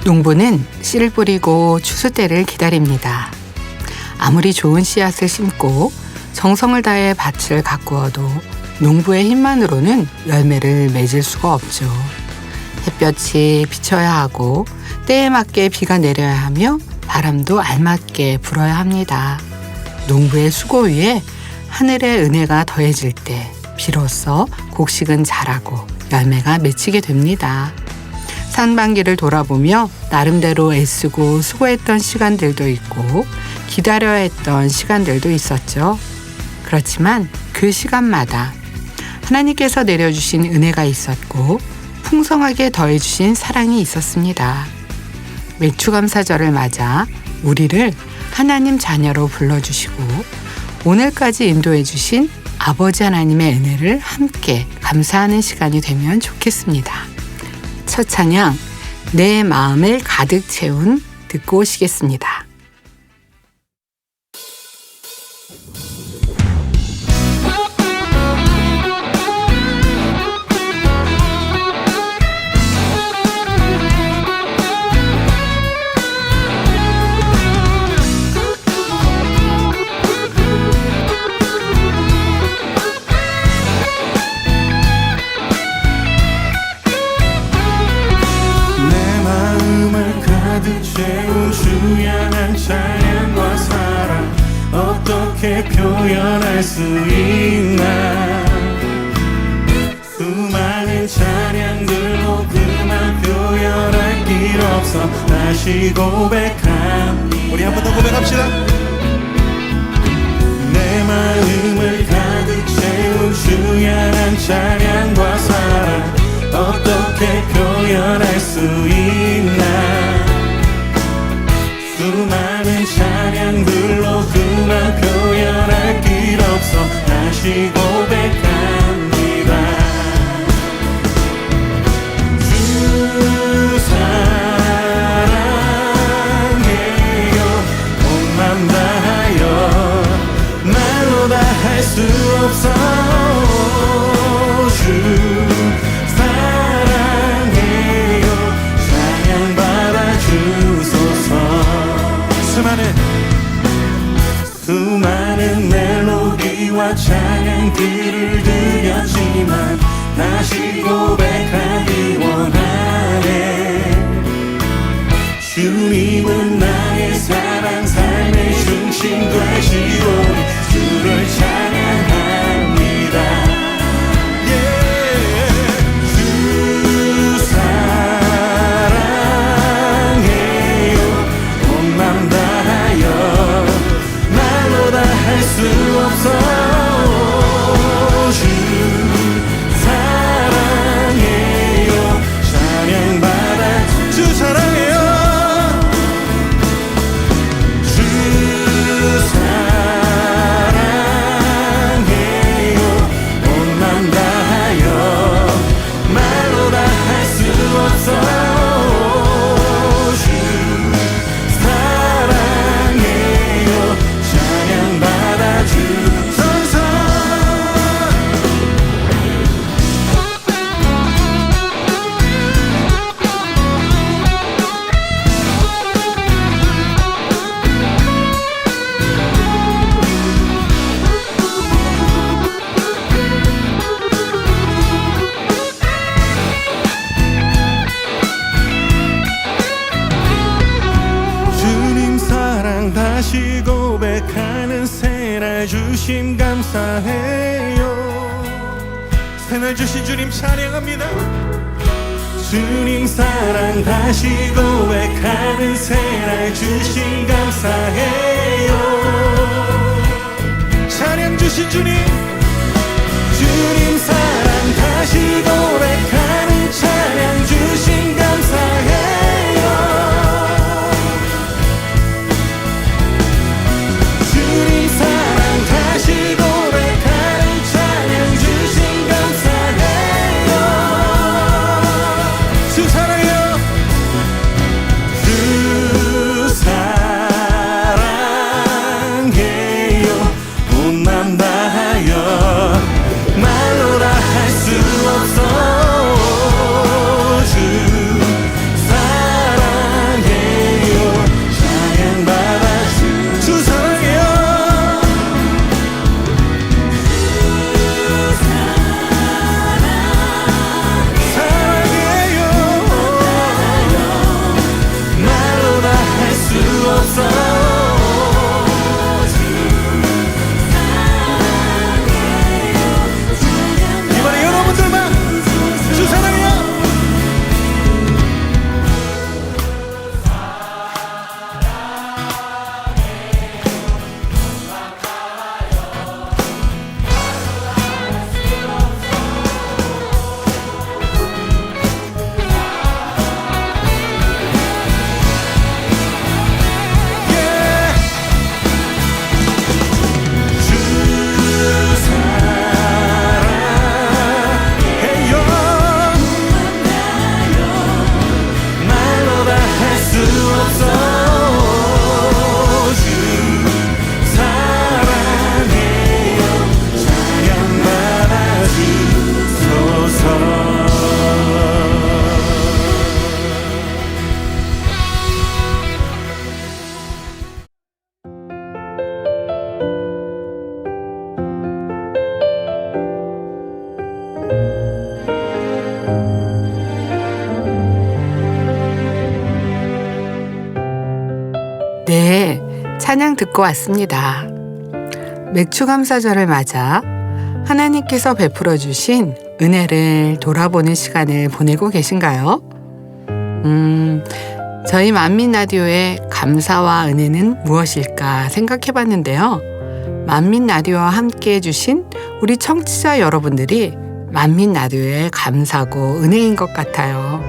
농부는 씨를 뿌리고 추수 때를 기다립니다. 아무리 좋은 씨앗을 심고 정성을 다해 밭을 가꾸어도 농부의 힘만으로는 열매를 맺을 수가 없죠. 햇볕이 비쳐야 하고 때에 맞게 비가 내려야 하며 바람도 알맞게 불어야 합니다. 농부의 수고 위에 하늘의 은혜가 더해질 때 비로소 곡식은 자라고 열매가 맺히게 됩니다. 산반기를 돌아보며 나름대로 애쓰고 수고했던 시간들도 있고 기다려야 했던 시간들도 있었죠. 그렇지만 그 시간마다 하나님께서 내려주신 은혜가 있었고 풍성하게 더해주신 사랑이 있었습니다. 맥추감사절을 맞아 우리를 하나님 자녀로 불러주시고 오늘까지 인도해 주신 아버지 하나님의 은혜를 함께 감사하는 시간이 되면 좋겠습니다. 첫 찬양 내 마음을 가득 채운 듣고 오시겠습니다. 가득 채운 주 향한 찬양과 사랑 어떻게 표현할 수 있나. 수많은 찬양들로 그만 표현할 길 없어 다시 고백합니다. 우리 한 번 더 고백합시다. 내 마음을 가득 채운 주 향한 찬양과 사랑 어떻게 표현할 수 있나. 수많은 찬양들로 그만 표현할 길 없어 다시 고백합니다. 주 사랑해요. 온 맘 다하여 말로 다 할 수 없어. 주 수많은 멜로디와 찬양들을 드렸지만 다시 고백하기 원하네. 주님은 나의 사랑 삶의 중심 되시오니 주를 찬양합니다. 주 사랑해요. 온 맘 다하여 할 수 없어. 주 사랑해요. 찬양받아 주 사랑해요. 주 사랑해요. 온 맘 다하여 말로 다 할 수 없어. 다시 고백하는 새날 주심 감사해요. 새날 주신 주님 찬양합니다. 주님 사랑 다시 고백하는 새날 주심 감사해요. 찬양 주신 주님, 주님 사랑 다시 고백하는 찬양 주심 감사해요. 다시 고백하는 찬양 주신 감사해요. 주 사랑해요. 주 사랑해요. 온 맘 다하여 말로 다 할 수 없어. 찬양 듣고 왔습니다. 맥추감사절을 맞아 하나님께서 베풀어 주신 은혜를 돌아보는 시간을 보내고 계신가요? 저희 만민라디오의 감사와 은혜는 무엇일까 생각해 봤는데요. 만민라디오와 함께 해주신 우리 청취자 여러분들이 만민라디오의 감사고 은혜인 것 같아요.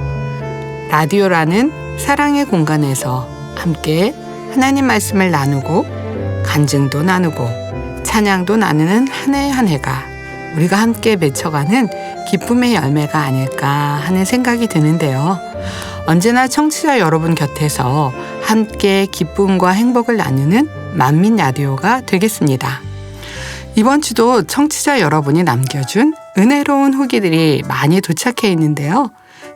라디오라는 사랑의 공간에서 함께 하나님 말씀을 나누고 간증도 나누고 찬양도 나누는 한 해 한 해가 우리가 함께 맺혀가는 기쁨의 열매가 아닐까 하는 생각이 드는데요. 언제나 청취자 여러분 곁에서 함께 기쁨과 행복을 나누는 만민 라디오가 되겠습니다. 이번 주도 청취자 여러분이 남겨준 은혜로운 후기들이 많이 도착해 있는데요.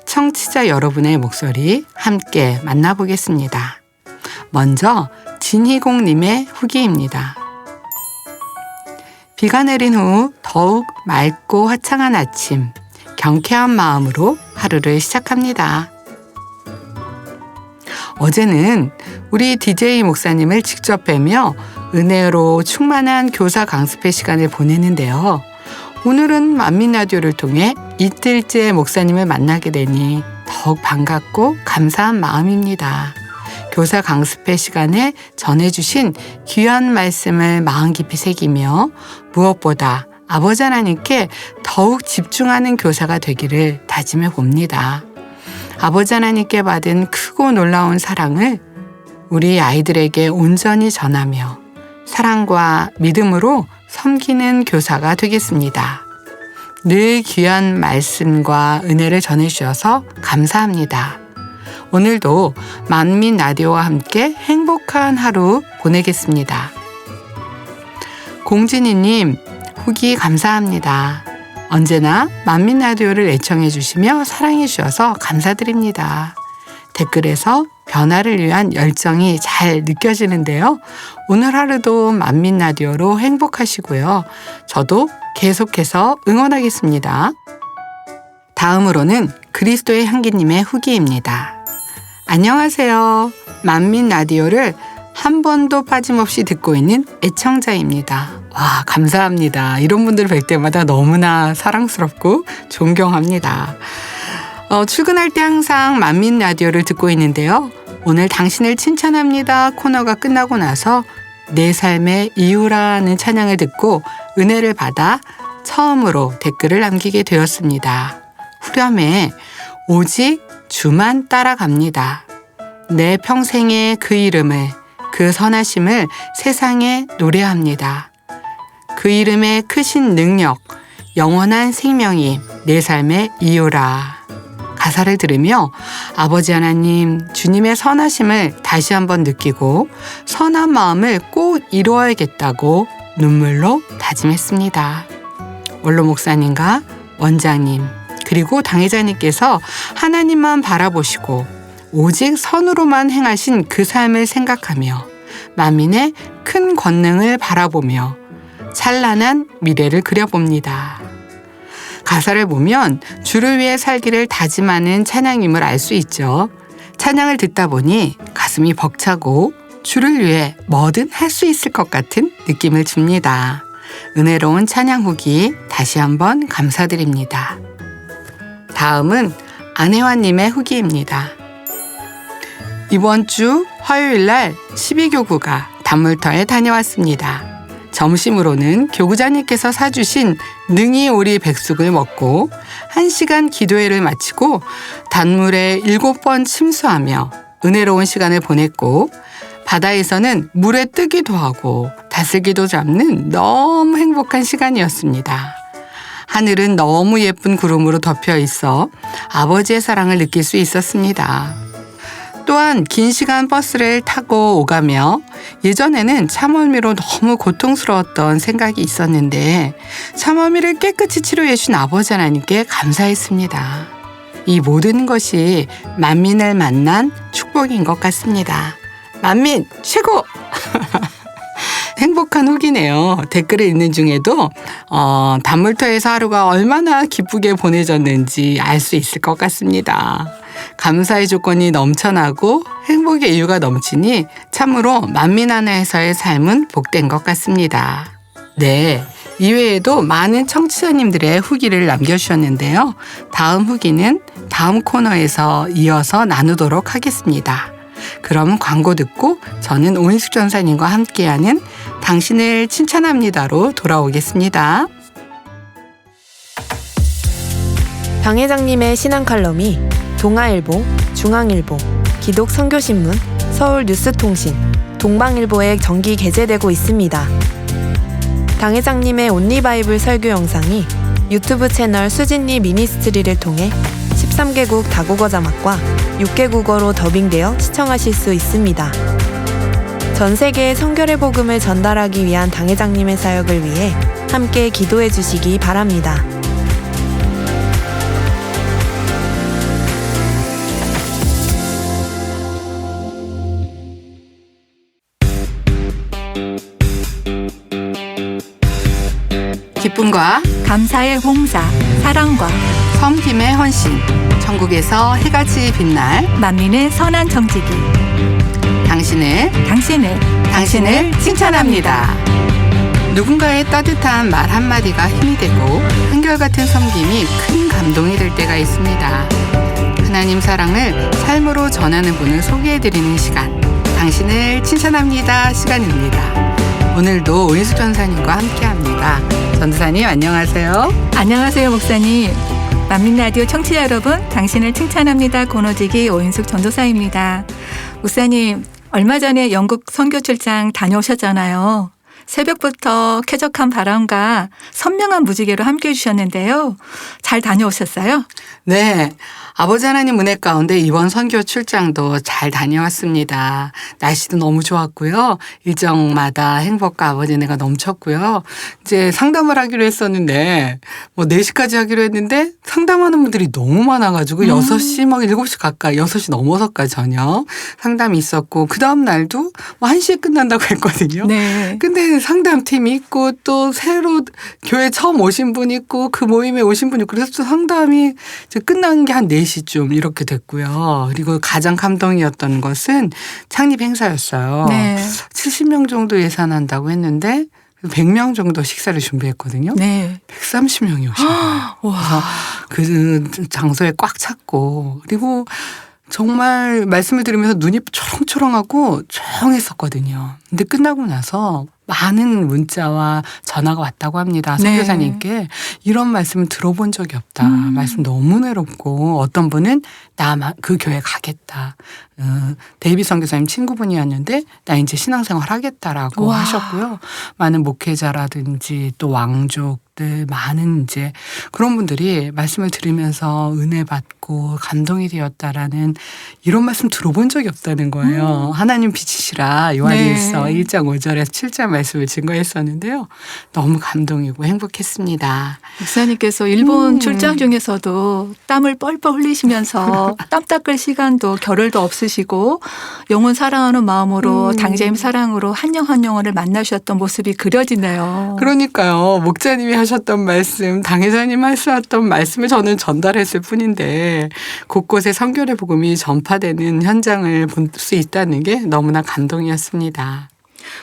청취자 여러분의 목소리 함께 만나보겠습니다. 먼저 진희공님의 후기입니다. 비가 내린 후 더욱 맑고 화창한 아침, 경쾌한 마음으로 하루를 시작합니다. 어제는 우리 DJ 목사님을 직접 뵈며 은혜로 충만한 교사 강습회 시간을 보냈는데요. 오늘은 만민라디오를 통해 이틀째 목사님을 만나게 되니 더욱 반갑고 감사한 마음입니다. 교사 강습회 시간에 전해주신 귀한 말씀을 마음 깊이 새기며 무엇보다 아버지 하나님께 더욱 집중하는 교사가 되기를 다짐해 봅니다. 아버지 하나님께 받은 크고 놀라운 사랑을 우리 아이들에게 온전히 전하며 사랑과 믿음으로 섬기는 교사가 되겠습니다. 늘 귀한 말씀과 은혜를 전해주셔서 감사합니다. 오늘도 만민 라디오와 함께 행복한 하루 보내겠습니다. 공진이님 후기 감사합니다. 언제나 만민 라디오를 애청해 주시며 사랑해 주셔서 감사드립니다. 댓글에서 변화를 위한 열정이 잘 느껴지는데요. 오늘 하루도 만민 라디오로 행복하시고요. 저도 계속해서 응원하겠습니다. 다음으로는 그리스도의 향기님의 후기입니다. 안녕하세요. 만민 라디오를 한 번도 빠짐없이 듣고 있는 애청자입니다. 와, 감사합니다. 이런 분들 뵐 때마다 너무나 사랑스럽고 존경합니다. 출근할 때 항상 만민 라디오를 듣고 있는데요. 오늘 당신을 칭찬합니다 코너가 끝나고 나서 내 삶의 이유라는 찬양을 듣고 은혜를 받아 처음으로 댓글을 남기게 되었습니다. 후렴에 오직 주만 따라갑니다. 내 평생의 그 이름을, 그 선하심을 세상에 노래합니다. 그 이름의 크신 능력, 영원한 생명이 내 삶의 이유라. 가사를 들으며 아버지 하나님, 주님의 선하심을 다시 한번 느끼고 선한 마음을 꼭 이루어야겠다고 눈물로 다짐했습니다. 원로 목사님과 원장님, 그리고 당회자님께서 하나님만 바라보시고 오직 선으로만 행하신 그 삶을 생각하며 만민의 큰 권능을 바라보며 찬란한 미래를 그려봅니다. 가사를 보면 주를 위해 살기를 다짐하는 찬양임을 알 수 있죠. 찬양을 듣다 보니 가슴이 벅차고 주를 위해 뭐든 할 수 있을 것 같은 느낌을 줍니다. 은혜로운 찬양 후기 다시 한번 감사드립니다. 다음은 안혜환님의 후기입니다. 이번 주 화요일 날 12교구가 단물터에 다녀왔습니다. 점심으로는 교구자님께서 사주신 능이 오리 백숙을 먹고 1시간 기도회를 마치고 단물에 7번 침수하며 은혜로운 시간을 보냈고 바다에서는 물에 뜨기도 하고 다슬기도 잡는 너무 행복한 시간이었습니다. 하늘은 너무 예쁜 구름으로 덮여 있어 아버지의 사랑을 느낄 수 있었습니다. 또한 긴 시간 버스를 타고 오가며 예전에는 참을미로 너무 고통스러웠던 생각이 있었는데 참을미를 깨끗이 치료해 주신 아버지 하나님께 감사했습니다. 이 모든 것이 만민을 만난 축복인 것 같습니다. 만민 최고! 행복한 후기네요. 댓글을 읽는 중에도 단물터에서 하루가 얼마나 기쁘게 보내졌는지 알 수 있을 것 같습니다. 감사의 조건이 넘쳐나고 행복의 이유가 넘치니 참으로 만민하나에서의 삶은 복된 것 같습니다. 네, 이외에도 많은 청취자님들의 후기를 남겨주셨는데요. 다음 후기는 다음 코너에서 이어서 나누도록 하겠습니다. 그럼 광고 듣고 저는 오인숙 전사님과 함께하는 당신을 칭찬합니다로 돌아오겠습니다. 당 회장님의 신앙 칼럼이 동아일보, 중앙일보, 기독선교신문, 서울뉴스통신, 동방일보에 정기 게재되고 있습니다. 당 회장님의 온리바이블 설교 영상이 유튜브 채널 수진리 미니스트리를 통해 13개국 다국어 자막과 6개 국어로 더빙되어 시청하실 수 있습니다. 전 세계에 성결의 복음을 전달하기 위한 당 회장님의 사역을 위해 함께 기도해 주시기 바랍니다. 기쁨과 감사의 봉사, 사랑과 섬김의 헌신, 천국에서 해같이 빛날 만민의 선한 정직이 당신을 칭찬합니다. 누군가의 따뜻한 말 한마디가 힘이 되고 한결같은 섬김이 큰 감동이 될 때가 있습니다. 하나님 사랑을 삶으로 전하는 분을 소개해드리는 시간, 당신을 칭찬합니다 시간입니다. 오늘도 오인숙 전사님과 함께합니다. 전도사님 안녕하세요. 안녕하세요, 목사님. 만민라디오 청취자 여러분, 당신을 칭찬합니다. 권오직이 오인숙 전도사입니다. 목사님, 얼마 전에 영국 선교 출장 다녀오셨잖아요. 새벽부터 쾌적한 바람과 선명한 무지개로 함께해 주셨는데요. 잘 다녀오셨어요? 네. 아버지 하나님 은혜 가운데 이번 선교 출장도 잘 다녀왔습니다. 날씨도 너무 좋았고요. 일정마다 행복과 아버지 은혜가 넘쳤고요. 이제 상담을 하기로 했었는데 4시까지 하기로 했는데 상담하는 분들이 너무 많아가지고 6시 7시 가까이 6시 넘어서까지 저녁 상담이 있었고 그 다음 날도 1시에 끝난다고 했거든요. 네. 근데 상담팀이 있고 또 새로 교회 처음 오신 분 있고 그 모임에 오신 분이 있고 그래서 또 상담이 이제 끝난 게 한 4시쯤 이렇게 됐고요. 그리고 가장 감동이었던 것은 창립 행사였어요. 네. 70명 정도 예산한다고 했는데 100명 정도 식사를 준비했거든요. 네. 130명이 오신 거예요. 그래서 그 장소에 꽉 찼고 그리고 정말 말씀을 들으면서 눈이 초롱초롱하고 조용했었거든요. 근데 끝나고 나서 많은 문자와 전화가 왔다고 합니다. 선교사님께 이런 말씀을 들어본 적이 없다. 말씀 너무 은혜롭고 어떤 분은 나 그 교회 가겠다. 데이비 선교사님 친구분이었는데 나 이제 신앙생활 하겠다라고 와. 하셨고요. 많은 목회자라든지 또 왕족들 많은 이제 그런 분들이 말씀을 들으면서 은혜 받고 감동이 되었다라는 이런 말씀 들어본 적이 없다는 거예요. 하나님 빛이시라 요한일서 1장 5절에서 7장 말씀을 증거했었는데요. 너무 감동이고 행복했습니다. 목사님께서 일본 출장 중에서도 땀을 뻘뻘 흘리시면서 땀 닦을 시간도 겨를도 없으시고 영혼 사랑하는 마음으로 당재임 사랑으로 한 영 한 영혼을 만나셨던 모습이 그려지네요. 그러니까요. 목자님이 하셨던 말씀, 당회사님 하셨던 말씀을 저는 전달했을 뿐인데 곳곳에 선교의 복음이 전파되는 현장을 볼 수 있다는 게 너무나 감동이었습니다.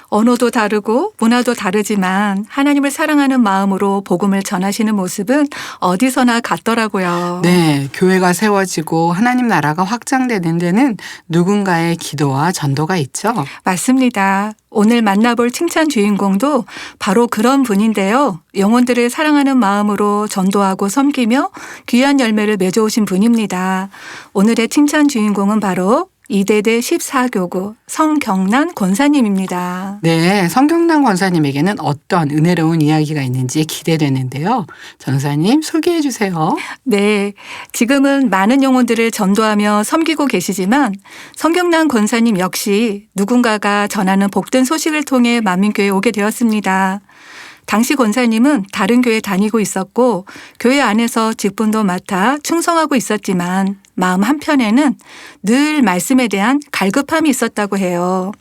언어도 다르고 문화도 다르지만 하나님을 사랑하는 마음으로 복음을 전하시는 모습은 어디서나 같더라고요. 네, 교회가 세워지고 하나님 나라가 확장되는 데는 누군가의 기도와 전도가 있죠. 맞습니다. 오늘 만나볼 칭찬 주인공도 바로 그런 분인데요. 영혼들을 사랑하는 마음으로 전도하고 섬기며 귀한 열매를 맺어오신 분입니다. 오늘의 칭찬 주인공은 바로 이대대 14교구 성경란 권사님입니다. 네, 성경란 권사님에게는 어떤 은혜로운 이야기가 있는지 기대되는데요. 전사님 소개해 주세요. 네, 지금은 많은 영혼들을 전도하며 섬기고 계시지만 성경란 권사님 역시 누군가가 전하는 복된 소식을 통해 만민교회에 오게 되었습니다. 당시 권사님은 다른 교회 다니고 있었고 교회 안에서 직분도 맡아 충성하고 있었지만 마음 한편에는 늘 말씀에 대한 갈급함이 있었다고 해요.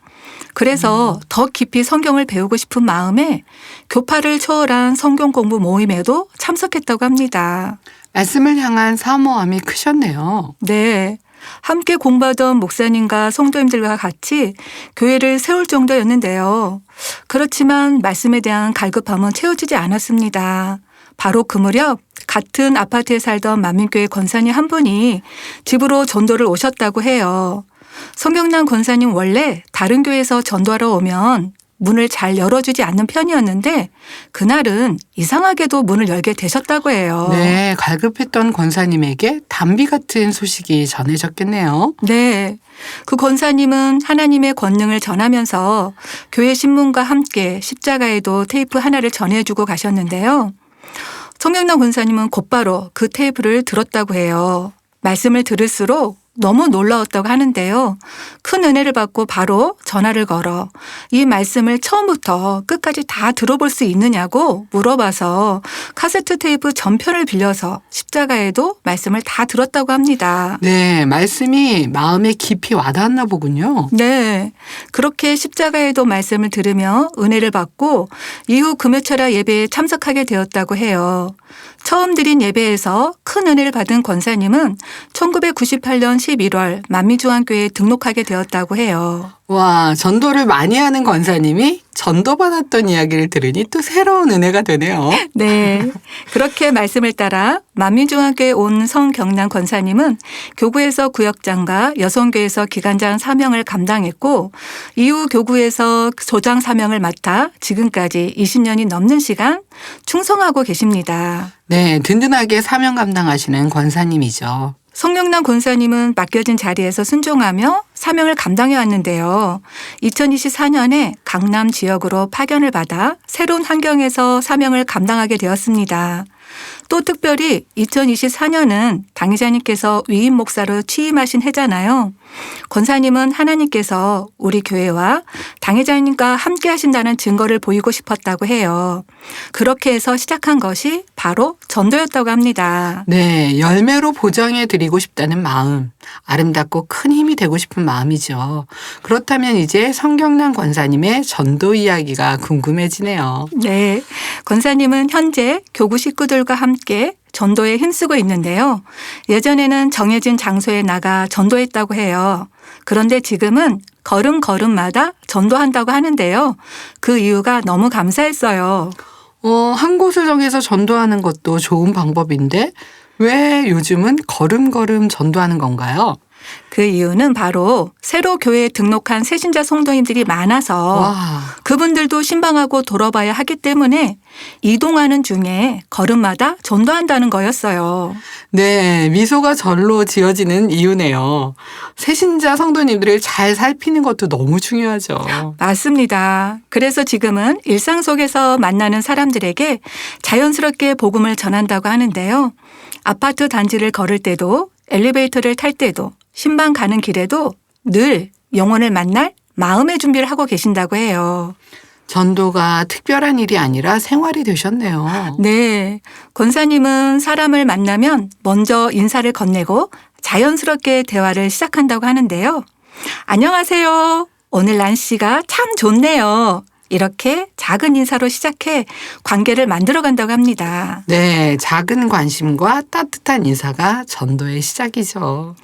그래서 더 깊이 성경을 배우고 싶은 마음에 교파를 초월한 성경 공부 모임에도 참석했다고 합니다. 말씀을 향한 사모함이 크셨네요. 네. 함께 공부하던 목사님과 성도님들과 같이 교회를 세울 정도였는데요. 그렇지만 말씀에 대한 갈급함은 채워지지 않았습니다. 바로 그 무렵 같은 아파트에 살던 만민교회 권사님 한 분이 집으로 전도를 오셨다고 해요. 성경남 권사님 원래 다른 교회에서 전도하러 오면 문을 잘 열어주지 않는 편이었는데 그날은 이상하게도 문을 열게 되셨다고 해요. 네, 갈급했던 권사님에게 단비 같은 소식이 전해졌겠네요. 네. 그 권사님은 하나님의 권능을 전하면서 교회 신문과 함께 십자가에도 테이프 하나를 전해주고 가셨는데요. 성경남 권사님은 곧바로 그 테이프를 들었다고 해요. 말씀을 들을수록 너무 놀라웠다고 하는데요. 큰 은혜를 받고 바로 전화를 걸어 이 말씀을 처음부터 끝까지 다 들어볼 수 있느냐고 물어봐서 카세트 테이프 전편을 빌려서 십자가에도 말씀을 다 들었다고 합니다. 네, 말씀이 마음에 깊이 와닿았나 보군요. 네. 그렇게 십자가에도 말씀을 들으며 은혜를 받고 이후 금요철야 예배에 참석하게 되었다고 해요. 처음 드린 예배에서 큰 은혜를 받은 권사님은 1998년 11월 만미중앙교회에 등록하게 되었다고 해요. 와, 전도를 많이 하는 권사님이 전도받았던 이야기를 들으니 또 새로운 은혜가 되네요. 네. 그렇게 말씀을 따라 만민중앙교회에 온 성경남 권사님은 교구에서 구역장과 여성교회에서 기관장 사명을 감당했고 이후 교구에서 조장 사명을 맡아 지금까지 20년이 넘는 시간 충성하고 계십니다. 네, 든든하게 사명 감당하시는 권사님이죠. 성경남 권사님은 맡겨진 자리에서 순종하며 사명을 감당해 왔는데요. 2024년에 강남 지역으로 파견을 받아 새로운 환경에서 사명을 감당하게 되었습니다. 또 특별히 2024년은 당회자님께서 위임 목사로 취임하신 해잖아요. 권사님은 하나님께서 우리 교회와 당회자님과 함께 하신다는 증거를 보이고 싶었다고 해요. 그렇게 해서 시작한 것이 바로 전도였다고 합니다. 네, 열매로 보장해 드리고 싶다는 마음, 아름답고 큰 힘이 되고 싶은 마음이죠. 그렇다면 이제 성경남 권사님의 전도 이야기가 궁금해지네요. 네, 권사님은 현재 교구 식구들과 함께 전도에 힘쓰고 있는데요. 예전에는 정해진 장소에 나가 전도했다고 해요. 그런데 지금은 걸음걸음마다 전도한다고 하는데요. 그 이유가 너무 감사했어요. 한 곳을 정해서 전도하는 것도 좋은 방법인데 왜 요즘은 걸음걸음 전도하는 건가요? 그 이유는 바로 새로 교회에 등록한 새신자 성도님들이 많아서 와, 그분들도 신방하고 돌아봐야 하기 때문에 이동하는 중에 걸음마다 전도한다는 거였어요. 네, 미소가 절로 지어지는 이유네요. 새신자 성도님들을 잘 살피는 것도 너무 중요하죠. 맞습니다. 그래서 지금은 일상 속에서 만나는 사람들에게 자연스럽게 복음을 전한다고 하는데요. 아파트 단지를 걸을 때도 엘리베이터를 탈 때도 신방 가는 길에도 늘 영혼을 만날 마음의 준비를 하고 계신다고 해요. 전도가 특별한 일이 아니라 생활이 되셨네요. 네. 권사님은 사람을 만나면 먼저 인사를 건네고 자연스럽게 대화를 시작한다고 하는데요. 안녕하세요. 오늘 날씨가 참 좋네요. 이렇게 작은 인사로 시작해 관계를 만들어 간다고 합니다. 네, 작은 관심과 따뜻한 인사가 전도의 시작이죠.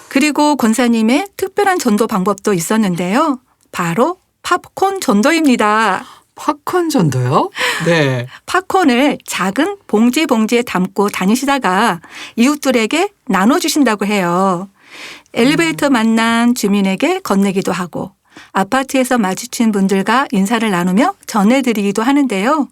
그리고 권사님의 특별한 전도 방법도 있었는데요. 바로 팝콘 전도입니다. 팝콘 전도요? 네. 팝콘을 작은 봉지에 담고 다니시다가 이웃들에게 나눠주신다고 해요. 엘리베이터 만난 주민에게 건네기도 하고 아파트에서 마주친 분들과 인사를 나누며 전해드리기도 하는데요.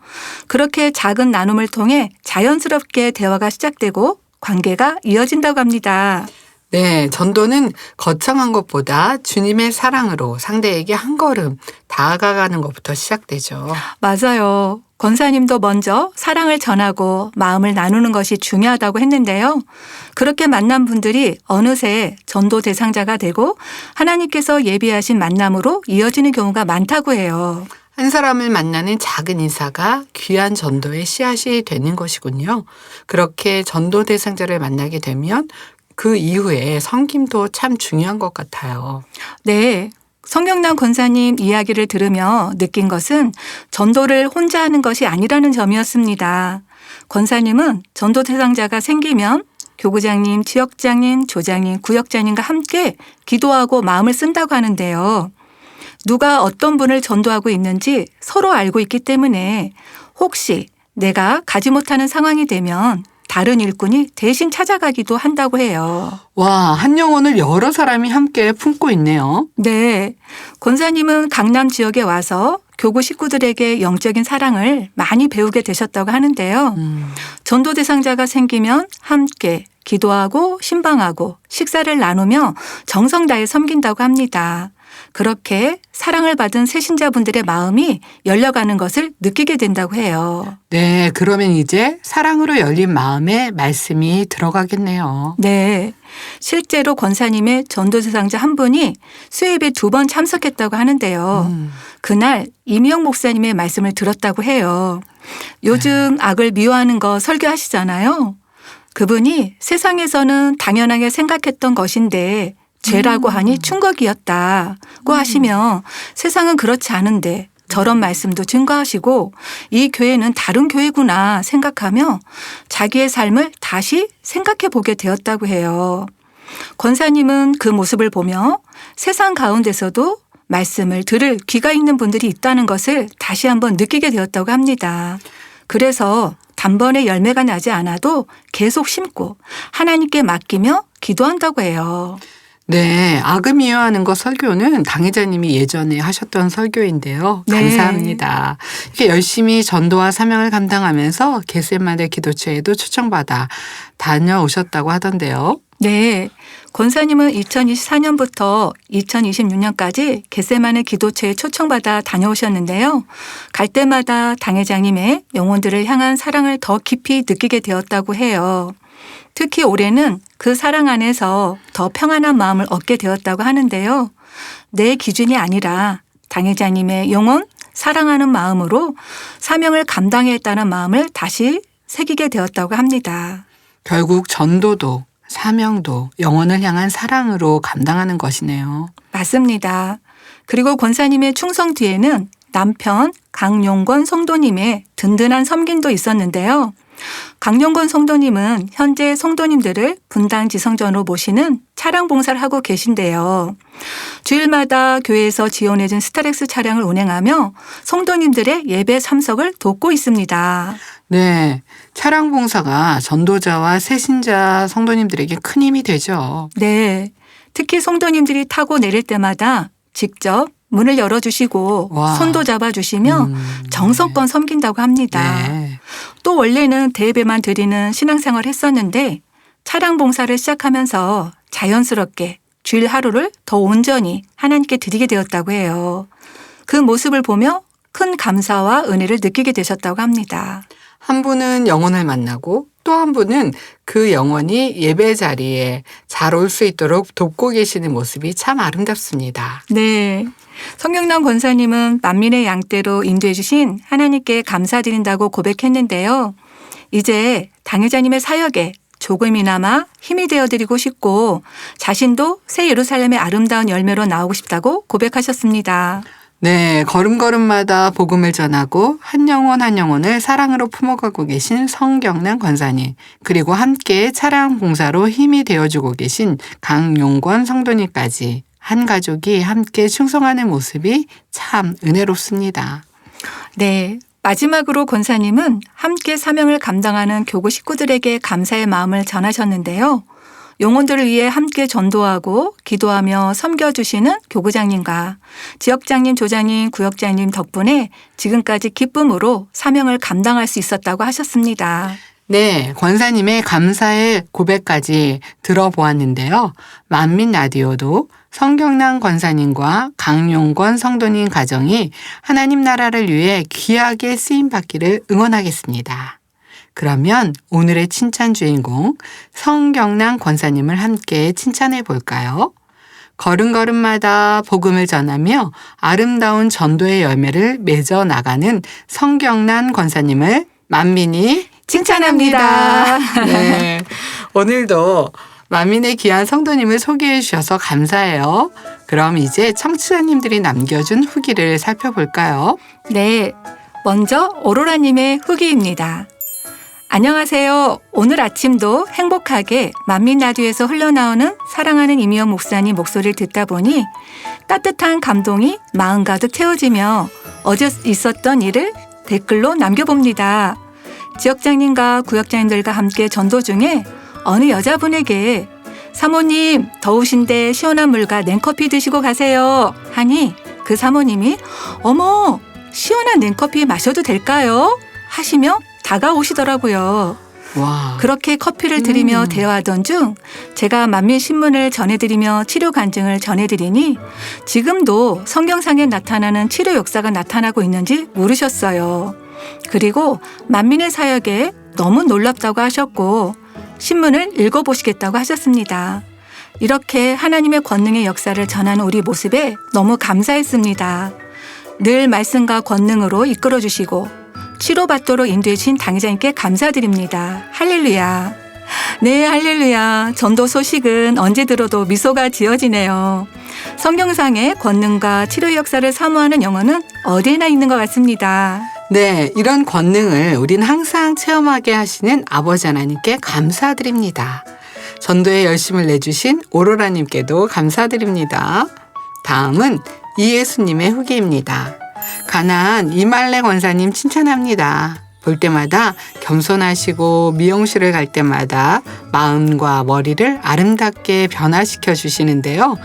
그렇게 작은 나눔을 통해 자연스럽게 대화가 시작되고 관계가 이어진다고 합니다. 네, 전도는 거창한 것보다 주님의 사랑으로 상대에게 한 걸음 다가가는 것부터 시작되죠. 맞아요. 권사님도 먼저 사랑을 전하고 마음을 나누는 것이 중요하다고 했는데요. 그렇게 만난 분들이 어느새 전도 대상자가 되고 하나님께서 예비하신 만남으로 이어지는 경우가 많다고 해요. 한 사람을 만나는 작은 인사가 귀한 전도의 씨앗이 되는 것이군요. 그렇게 전도 대상자를 만나게 되면 그 이후에 섬김도 참 중요한 것 같아요. 네. 성경남 권사님 이야기를 들으며 느낀 것은 전도를 혼자 하는 것이 아니라는 점이었습니다. 권사님은 전도 대상자가 생기면 교구장님, 지역장님, 조장님, 구역장님과 함께 기도하고 마음을 쓴다고 하는데요. 누가 어떤 분을 전도하고 있는지 서로 알고 있기 때문에 혹시 내가 가지 못하는 상황이 되면 다른 일꾼이 대신 찾아가기도 한다고 해요. 와, 한 영혼을 여러 사람이 함께 품고 있네요. 네. 권사님은 강남 지역에 와서 교구 식구들에게 영적인 사랑을 많이 배우게 되셨다고 하는데요. 전도 대상자가 생기면 함께 기도하고 신방하고 식사를 나누며 정성 다해 섬긴다고 합니다. 그렇게 사랑을 받은 새신자분들의 마음이 열려가는 것을 느끼게 된다고 해요. 네, 그러면 이제 사랑으로 열린 마음에 말씀이 들어가겠네요. 네. 실제로 권사님의 전도 대상자 한 분이 수협에 2번 참석했다고 하는데요. 그날 이미영 목사님의 말씀을 들었다고 해요. 요즘 악을 미워하는 거 설교하시잖아요. 그분이 세상에서는 당연하게 생각했던 것인데 죄라고 하니 충격이었다고 하시며 세상은 그렇지 않은데 저런 말씀도 증거하시고 이 교회는 다른 교회구나 생각하며 자기의 삶을 다시 생각해 보게 되었다고 해요. 권사님은 그 모습을 보며 세상 가운데서도 말씀을 들을 귀가 있는 분들이 있다는 것을 다시 한번 느끼게 되었다고 합니다. 그래서 단번에 열매가 나지 않아도 계속 심고 하나님께 맡기며 기도한다고 해요. 네, 악을 미워하는 것 설교는 당회자님이 예전에 하셨던 설교인데요. 네. 감사합니다. 이렇게 열심히 전도와 사명을 감당하면서 겟세마네 기도처에도 초청받아 다녀오셨다고 하던데요. 네. 권사님은 2024년부터 2026년까지 겟세마네 기도처에 초청받아 다녀오셨는데요. 갈 때마다 당회장님의 영혼들을 향한 사랑을 더 깊이 느끼게 되었다고 해요. 특히 올해는 그 사랑 안에서 더 평안한 마음을 얻게 되었다고 하는데요. 내 기준이 아니라 당회장님의 영혼, 사랑하는 마음으로 사명을 감당했다는 마음을 다시 새기게 되었다고 합니다. 결국 전도도 사명도 영혼을 향한 사랑으로 감당하는 것이네요. 맞습니다. 그리고 권사님의 충성 뒤에는 남편 강용권 성도님의 든든한 섬김도 있었는데요. 강용권 성도님은 현재 성도님들을 분당 지성전으로 모시는 차량 봉사를 하고 계신데요. 주일마다 교회에서 지원해준 스타렉스 차량을 운행하며 성도님들의 예배 참석을 돕고 있습니다. 네, 차량 봉사가 전도자와 새신자 성도님들에게 큰 힘이 되죠. 네. 특히 성도님들이 타고 내릴 때마다 직접 문을 열어주시고 와. 손도 잡아주시며 정성껏 섬긴다고 합니다. 네. 또 원래는 대예배만 드리는 신앙생활을 했었는데 차량 봉사를 시작하면서 자연스럽게 주일 하루를 더 온전히 하나님께 드리게 되었다고 해요. 그 모습을 보며 큰 감사와 은혜를 느끼게 되셨다고 합니다. 한 분은 영혼을 만나고 또 한 분은 그 영혼이 예배 자리에 잘 올 수 있도록 돕고 계시는 모습이 참 아름답습니다. 네. 성경남 권사님은 만민의 양떼로 인도해 주신 하나님께 감사드린다고 고백했는데요. 이제 당회자님의 사역에 조금이나마 힘이 되어드리고 싶고 자신도 새 예루살렘의 아름다운 열매로 나오고 싶다고 고백하셨습니다. 네, 걸음걸음마다 복음을 전하고 한 영혼 한 영혼을 사랑으로 품어가고 계신 성경남 권사님, 그리고 함께 차량 봉사로 힘이 되어주고 계신 강용권 성도님까지 한 가족이 함께 충성하는 모습이 참 은혜롭습니다. 네. 마지막으로 권사님은 함께 사명을 감당하는 교구 식구들에게 감사의 마음을 전하셨는데요. 영혼들을 위해 함께 전도하고 기도하며 섬겨주시는 교구장님과 지역장님, 조장님, 구역장님 덕분에 지금까지 기쁨으로 사명을 감당할 수 있었다고 하셨습니다. 네, 권사님의 감사의 고백까지 들어보았는데요. 만민 라디오도 성경남 권사님과 강용권 성도님 가정이 하나님 나라를 위해 귀하게 쓰임받기를 응원하겠습니다. 그러면 오늘의 칭찬 주인공 성경남 권사님을 함께 칭찬해 볼까요? 걸음걸음마다 복음을 전하며 아름다운 전도의 열매를 맺어 나가는 성경남 권사님을 만민이 칭찬합니다. 네, 오늘도 만민의 귀한 성도님을 소개해 주셔서 감사해요. 그럼 이제 청취자님들이 남겨준 후기를 살펴볼까요? 네. 먼저 오로라님의 후기입니다. 안녕하세요. 오늘 아침도 행복하게 만민라디오에서 흘러나오는 사랑하는 이미영 목사님 목소리를 듣다 보니 따뜻한 감동이 마음 가득 채워지며 어제 있었던 일을 댓글로 남겨봅니다. 지역장님과 구역장님들과 함께 전도 중에 어느 여자분에게 사모님 더우신데 시원한 물과 냉커피 드시고 가세요 하니 그 사모님이 어머 시원한 냉커피 마셔도 될까요? 하시며 다가오시더라고요. 와. 그렇게 커피를 드리며 대화하던 중 제가 만민신문을 전해드리며 치료 간증을 전해드리니 지금도 성경상에 나타나는 치료 역사가 나타나고 있는지 모르셨어요. 그리고 만민의 사역에 너무 놀랍다고 하셨고 신문을 읽어보시겠다고 하셨습니다. 이렇게 하나님의 권능의 역사를 전하는 우리 모습에 너무 감사했습니다. 늘 말씀과 권능으로 이끌어주시고 치료받도록 인도해 주신 당회장님께 감사드립니다. 할렐루야. 네, 할렐루야. 전도 소식은 언제 들어도 미소가 지어지네요. 성경상의 권능과 치료 역사를 사모하는 영혼은 어디에나 있는 것 같습니다. 네, 이런 권능을 우린 항상 체험하게 하시는 아버지 하나님께 감사드립니다. 전도에 열심을 내주신 오로라님께도 감사드립니다. 다음은 이예수님의 후기입니다. 가나안 이말레 권사님 칭찬합니다. 볼 때마다 겸손하시고 미용실을 갈 때마다 마음과 머리를 아름답게 변화시켜 주시는데요.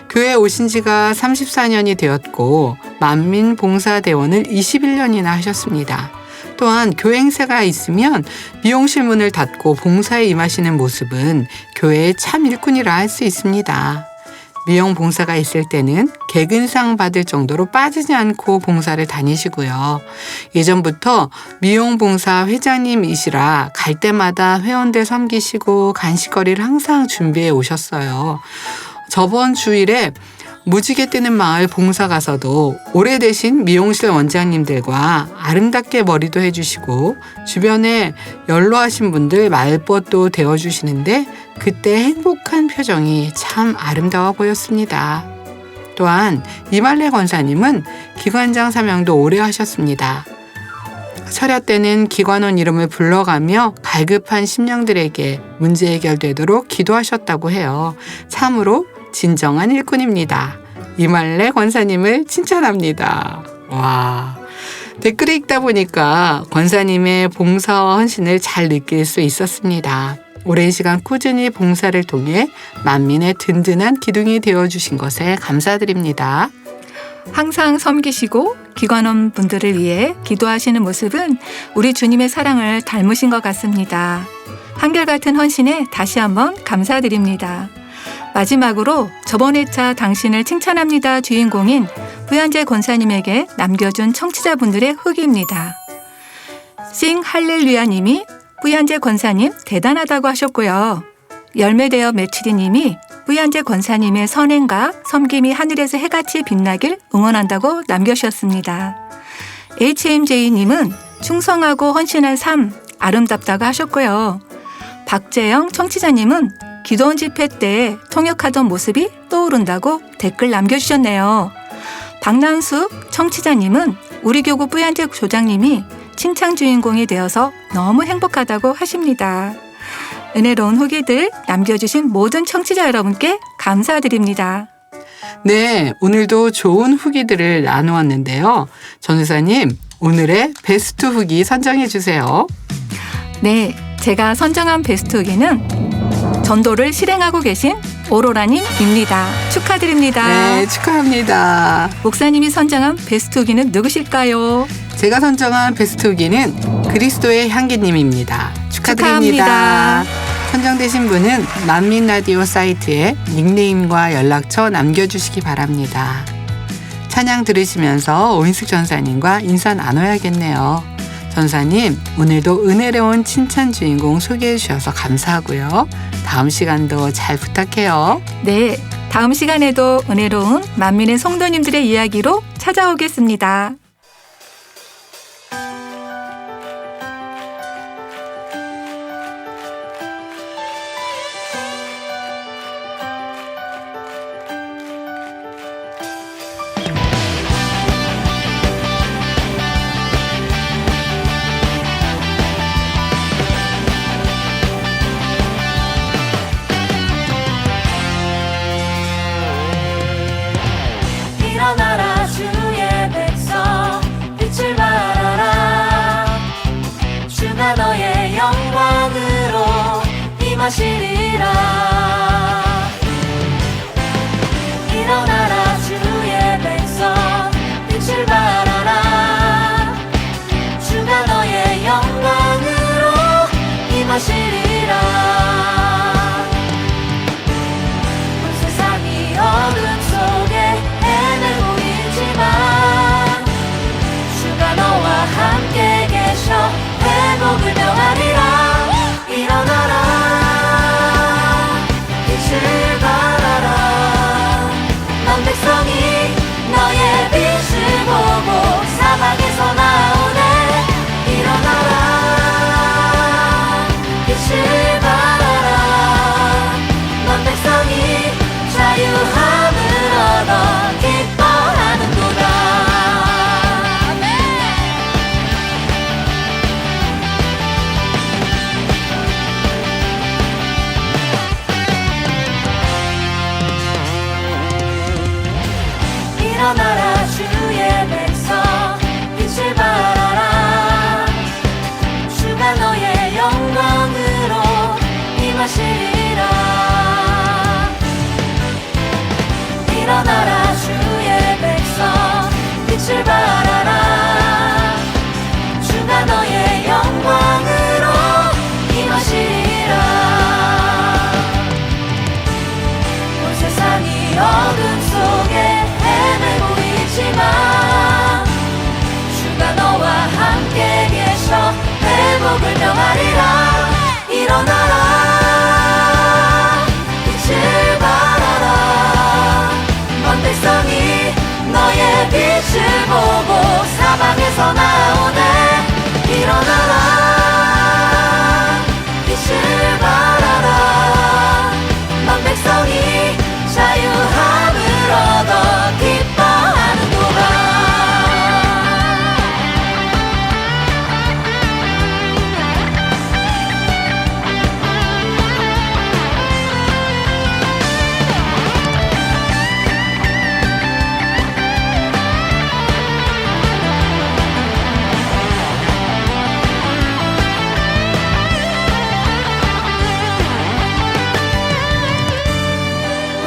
교회 오신 지가 34년이 되었고 만민봉사대원을 21년이나 하셨습니다. 또한 교회 행사가 있으면 미용실 문을 닫고 봉사에 임하시는 모습은 교회의 참 일꾼이라 할 수 있습니다. 미용 봉사가 있을 때는 개근상 받을 정도로 빠지지 않고 봉사를 다니시고요. 예전부터 미용 봉사 회장님이시라 갈 때마다 회원들 섬기시고 간식거리를 항상 준비해 오셨어요. 저번 주일에 무지개 뜨는 마을 봉사 가서도 오래되신 미용실 원장님들과 아름답게 머리도 해주시고 주변에 연로하신 분들 말벗도 대어주시는데 그때 행복한 표정이 참 아름다워 보였습니다. 또한 이말레 권사님은 기관장 사명도 오래 하셨습니다. 철야 때는 기관원 이름을 불러가며 갈급한 심령들에게 문제 해결되도록 기도하셨다고 해요. 참으로 진정한 일꾼입니다. 이말레 권사님을 칭찬합니다. 와, 댓글을 읽다 보니까 권사님의 봉사와 헌신을 잘 느낄 수 있었습니다. 오랜 시간 꾸준히 봉사를 통해 만민의 든든한 기둥이 되어주신 것에 감사드립니다. 항상 섬기시고 기관원 분들을 위해 기도하시는 모습은 우리 주님의 사랑을 닮으신 것 같습니다. 한결같은 헌신에 다시 한번 감사드립니다. 마지막으로 저번 회차 당신을 칭찬합니다 주인공인 부현재 권사님에게 남겨준 청취자분들의 후기입니다. 싱 할렐루야 님이 부현재 권사님 대단하다고 하셨고요. 열매되어 매출이 님이 부현재 권사님의 선행과 섬김이 하늘에서 해같이 빛나길 응원한다고 남겨주셨습니다. HMJ 님은 충성하고 헌신한 삶 아름답다고 하셨고요. 박재영 청취자님은 기도원 집회 때 통역하던 모습이 떠오른다고 댓글 남겨주셨네요. 박남숙 청취자님은 우리 교구 뿌얀제 조장님이 칭찬 주인공이 되어서 너무 행복하다고 하십니다. 은혜로운 후기들 남겨주신 모든 청취자 여러분께 감사드립니다. 네, 오늘도 좋은 후기들을 나누었는데요. 전우사님, 오늘의 베스트 후기 선정해 주세요. 네, 제가 선정한 베스트 후기는 전도를 실행하고 계신 오로라님입니다. 축하드립니다. 네, 축하합니다. 목사님이 선정한 베스트 후기는 누구실까요? 제가 선정한 베스트 후기는 그리스도의 향기님입니다. 축하드립니다. 축하합니다. 선정되신 분은 만민라디오 사이트에 닉네임과 연락처 남겨주시기 바랍니다. 찬양 들으시면서 오인숙 전사님과 인사 나눠야겠네요. 전사님, 오늘도 은혜로운 칭찬 주인공 소개해 주셔서 감사하고요. 다음 시간도 잘 부탁해요. 네, 다음 시간에도 은혜로운 만민의 성도님들의 이야기로 찾아오겠습니다. 일어나라 주의 백성 빛을 발하라 주가 너의 영광으로 임하시리라 일어나라 주의 백성 빛을 발하라 주가 너의 영광으로 임하시리라 온 세상이 어둠 속에 헤매고 있지만 주가 너와 함께 계셔 회복을 명하리라 일어나라 빛을 발하라 먼 백성이 너의 빛을 보고 사방에서 나오네 일어나라 빛을 발하라 먼 백성이 자유함을 얻어 기뻐하는도다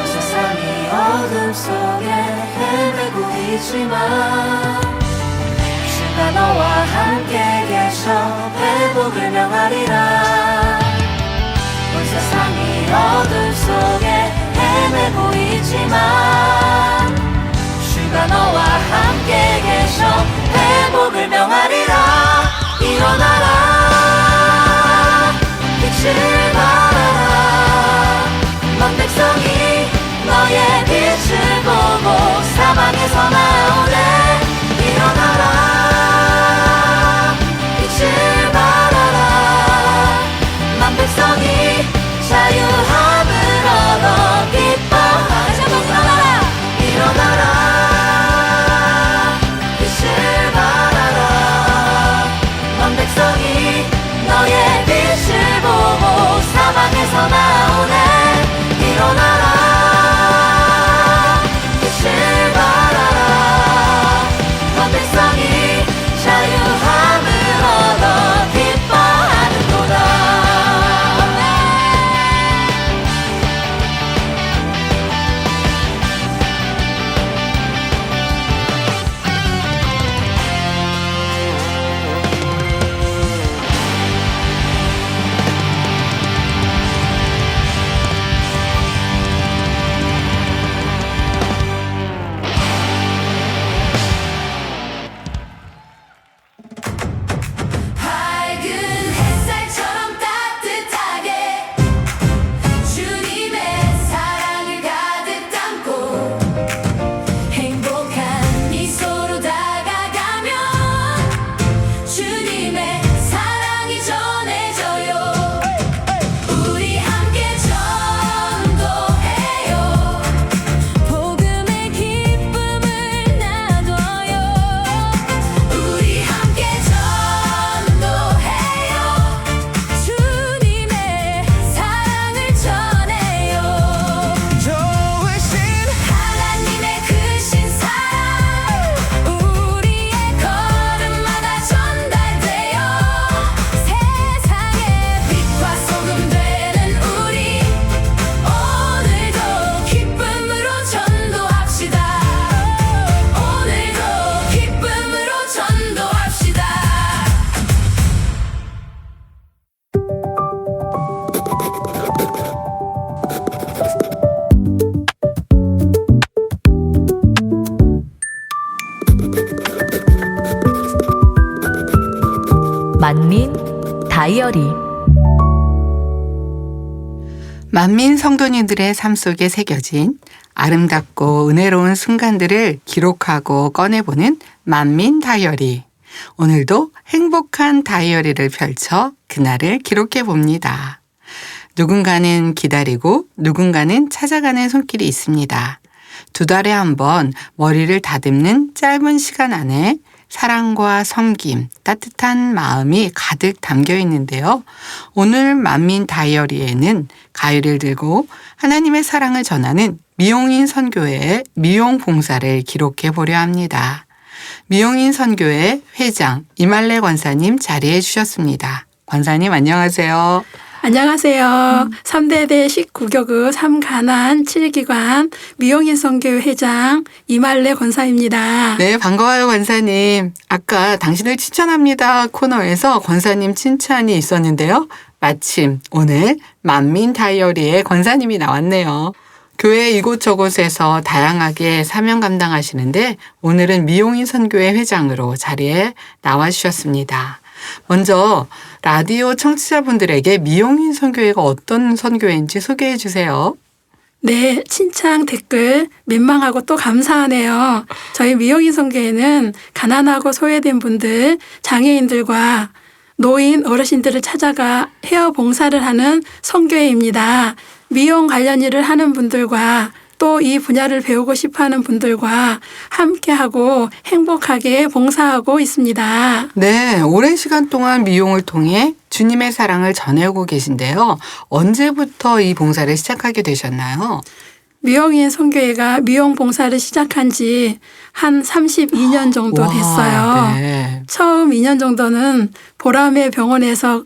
세상이 어둠 속에 헤매고 있지만 주가 너와 함께 계셔 회복을 명하리라 온 세상이 어둠 속에 헤매고 있지만 주가 너와 함께 계셔 회복을 명하리라 일어나라 빛을 발하라 먼 백성이 너의 빛을 보고 사방에서 나오네 일어나라 빛을 발하라 만 백성이 자유함을 얻어 기뻐하리라 일어나라 빛을 발하라 만 백성이 너의 빛을 보고 사방에서 나오네 일어나라 빛을 발하라 먼 백성이 자유함을 얻어 기뻐하는도다 밝은 햇살처럼 따뜻하게 주님의 사랑을 가득 담고 행복한 미소로 다가가면 주님의 사랑이 전해져요 우리 함께 전도해요 복음의 기쁨을 나눠요 우리 함께 전도해요 주님의 사랑을 전해요 좋으신 하나님의 크신 사랑 우리의 걸음마다 전달돼요 세상의 빛과 소금 되는 우리 오늘도 기쁨으로 전도합시다 오늘도 기쁨으로 전도합시다 만민 다이어리 만민 성도님들의 삶 속에 새겨진 아름답고 은혜로운 순간들을 기록하고 꺼내보는 만민 다이어리. 오늘도 행복한 다이어리를 펼쳐 그날을 기록해 봅니다. 누군가는 기다리고 누군가는 찾아가는 손길이 있습니다. 2달에 한 번 머리를 다듬는 짧은 시간 안에 사랑과 섬김, 따뜻한 마음이 가득 담겨 있는데요. 오늘 만민 다이어리에는 가위를 들고 하나님의 사랑을 전하는 미용인 선교회의 미용 봉사를 기록해 보려 합니다. 미용인 선교회 회장 이말래 권사님 자리해 주셨습니다. 권사님 안녕하세요. 안녕하세요. 3대대 19교구 3가난 7기관 미용인 선교회 회장 이말래 권사입니다. 네, 반가워요 권사님. 아까 당신을 칭찬합니다 코너에서 권사님 칭찬이 있었는데요. 마침 오늘 만민 다이어리에 권사님이 나왔네요. 교회 이곳저곳에서 다양하게 사명 감당하시는데 오늘은 미용인 선교회 회장으로 자리에 나와주셨습니다. 먼저 라디오 청취자분들에게 미용인 선교회가 어떤 선교회인지 소개해 주세요. 네, 칭찬 댓글 민망하고 또 감사하네요. 저희 미용인 선교회는 가난하고 소외된 분들, 장애인들과 노인, 어르신들을 찾아가 헤어 봉사를 하는 선교회입니다. 미용 관련 일을 하는 분들과 또 이 분야를 배우고 싶어하는 분들과 함께하고 행복하게 봉사하고 있습니다. 네, 오랜 시간 동안 미용을 통해 주님의 사랑을 전해오고 계신데요. 언제부터 이 봉사를 시작하게 되셨나요? 미용인 선교회가 미용 봉사를 시작한 지 한 32년 정도 됐어요. 와, 네. 처음 2년 정도는 보람의 병원에서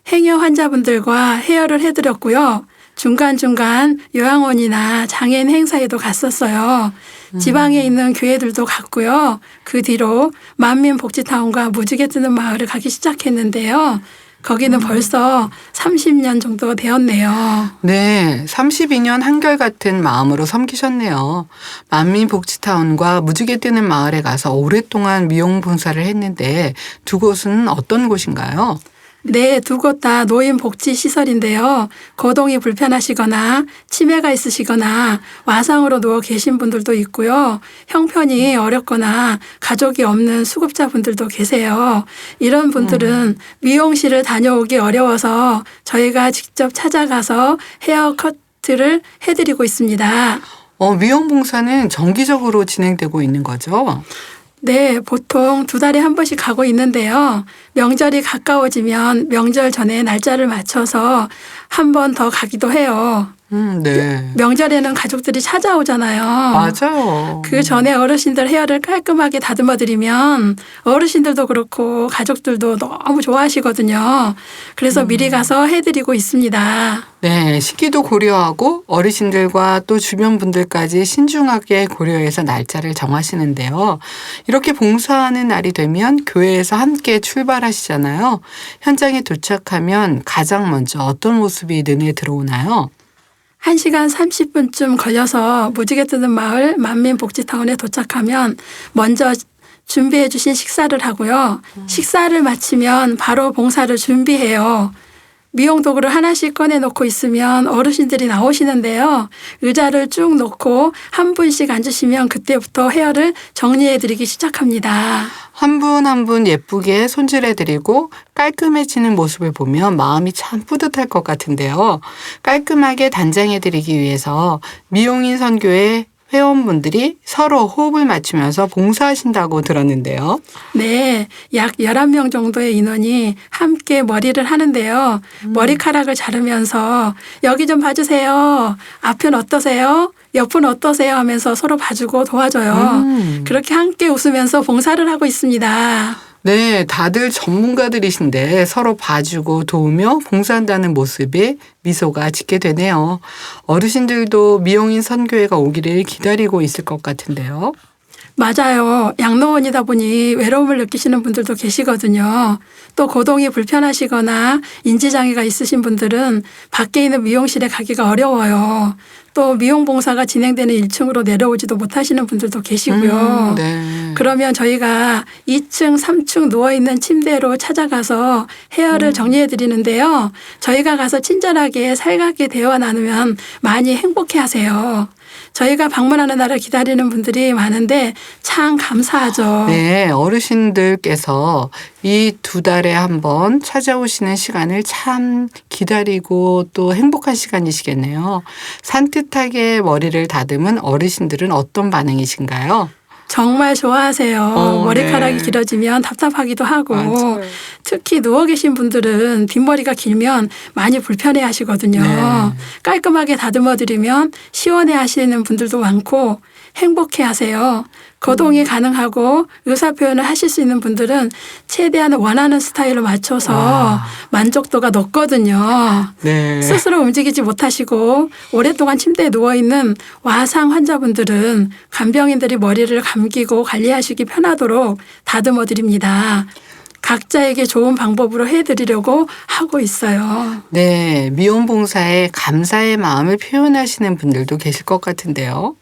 행여 환자분들과 헤어를 해드렸고요. 중간중간 요양원이나 장애인 행사에도 갔었어요. 지방에 있는 교회들도 갔고요. 그 뒤로 만민복지타운과 무지개 뜨는 마을을 가기 시작했는데요. 거기는 벌써 30년 정도 되었네요. 네, 32년 한결같은 마음으로 섬기셨네요. 만민복지타운과 무지개 뜨는 마을에 가서 오랫동안 미용 봉사를 했는데 두 곳은 어떤 곳인가요? 네, 두 곳 다 노인 복지 시설인데요. 거동이 불편하시거나 치매가 있으시거나 와상으로 누워 계신 분들도 있고요. 형편이 어렵거나 가족이 없는 수급자분들도 계세요. 이런 분들은 미용실을 다녀오기 어려워서 저희가 직접 찾아가서 헤어커트를 해드리고 있습니다. 미용 봉사는 정기적으로 진행되고 있는 거죠? 네, 보통 2달에 한 번씩 가고 있는데요. 명절이 가까워지면 명절 전에 날짜를 맞춰서 한 번 더 가기도 해요. 네. 명절에는 가족들이 찾아오잖아요. 맞아요. 그 전에 어르신들 헤어를 깔끔하게 다듬어 드리면 어르신들도 그렇고 가족들도 너무 좋아하시거든요. 그래서 미리 가서 해드리고 있습니다. 네, 시기도 고려하고 어르신들과 또 주변 분들까지 신중하게 고려해서 날짜를 정하시는데요. 이렇게 봉사하는 날이 되면 교회에서 함께 출발하시잖아요. 현장에 도착하면 가장 먼저 어떤 모습이 눈에 들어오나요? 1시간 30분쯤 걸려서 무지개 뜨는 마을 만민복지타운에 도착하면 먼저 준비해 주신 식사를 하고요. 식사를 마치면 바로 봉사를 준비해요. 미용 도구를 하나씩 꺼내놓고 있으면 어르신들이 나오시는데요. 의자를 쭉 놓고 한 분씩 앉으시면 그때부터 헤어를 정리해드리기 시작합니다. 한 분 한 분 예쁘게 손질해드리고 깔끔해지는 모습을 보면 마음이 참 뿌듯할 것 같은데요. 깔끔하게 단장해드리기 위해서 미용인 선교회 회원분들이 서로 호흡을 맞추면서 봉사하신다고 들었는데요. 네, 약 11명 정도의 인원이 함께 머리를 하는데요. 머리카락을 자르면서 여기 좀 봐주세요. 앞은 어떠세요? 옆은 어떠세요? 하면서 서로 봐주고 도와줘요. 그렇게 함께 웃으면서 봉사를 하고 있습니다. 네, 다들 전문가들이신데 서로 봐주고 도우며 봉사한다는 모습에 미소가 짓게 되네요. 어르신들도 미용인 선교회가 오기를 기다리고 있을 것 같은데요. 맞아요. 양로원이다 보니 외로움을 느끼시는 분들도 계시거든요. 또 거동이 불편하시거나 인지장애가 있으신 분들은 밖에 있는 미용실에 가기가 어려워요. 또 미용 봉사가 진행되는 1층으로 내려오지도 못하시는 분들도 계시고요. 네. 그러면 저희가 2층, 3층 누워있는 침대로 찾아가서 헤어를 정리해 드리는데요. 저희가 가서 친절하게 살갑게 대화 나누면 많이 행복해 하세요. 저희가 방문하는 날을 기다리는 분들이 많은데 참 감사하죠. 네, 어르신들께서 이 2달에 한 번 찾아오시는 시간을 참 기다리고 또 행복한 시간이시겠네요. 산뜻하게 머리를 다듬은 어르신들은 어떤 반응이신가요? 정말 좋아하세요. 머리카락이 네. 길어지면 답답하기도 하고 맞아요. 특히 누워 계신 분들은 뒷머리가 길면 많이 불편해 하시거든요. 네. 깔끔하게 다듬어 드리면 시원해 하시는 분들도 많고 행복해 하세요. 거동이 가능하고 의사 표현을 하실 수 있는 분들은 최대한 원하는 스타일로 맞춰서 와. 만족도가 높거든요. 네. 스스로 움직이지 못하시고 오랫동안 침대에 누워있는 와상 환자분들은 간병인들이 머리를 감기고 관리하시기 편하도록 다듬어 드립니다. 각자에게 좋은 방법으로 해드리려고 하고 있어요. 네, 미용 봉사에 감사의 마음을 표현하시는 분들도 계실 것 같은데요.